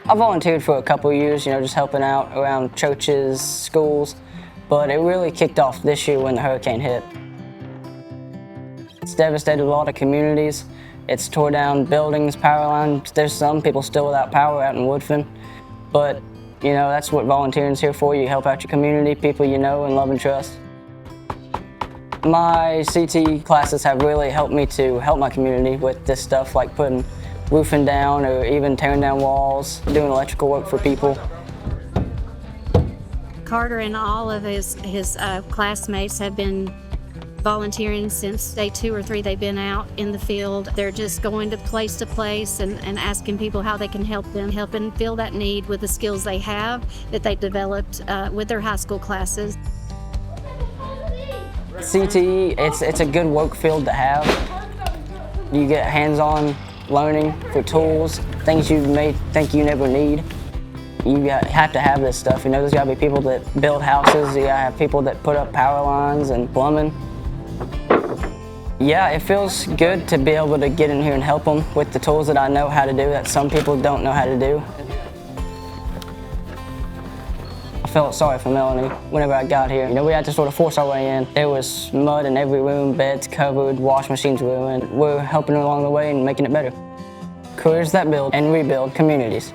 I volunteered for a couple of years, just helping out around churches, schools, but it really kicked off this year when the hurricane hit. It's devastated a lot of communities. It's tore down buildings, power lines. There's some people still without power out in Woodfin, but that's what volunteering's here for. You help out your community, people you know and love and trust. My CT classes have really helped me to help my community with this stuff, like putting roofing down or even tearing down walls, doing electrical work for people. Carter and all of his classmates have been volunteering since day 2 or 3 they've been out in the field. They're just going to place and asking people how they can help them, helping fill that need with the skills they have that they developed with their high school classes. CT, it's a good work field to have. You get hands-on learning for tools, things you may think you never need. You have to have this stuff. There's got to be people that build houses. You got to have people that put up power lines and plumbing. Yeah, it feels good to be able to get in here and help them with the tools that I know how to do that some people don't know how to do. I felt sorry for Melanie whenever I got here. We had to sort of force our way in. There was mud in every room, beds covered, wash machines ruined. We're helping her along the way and making it better. Careers that build and rebuild communities.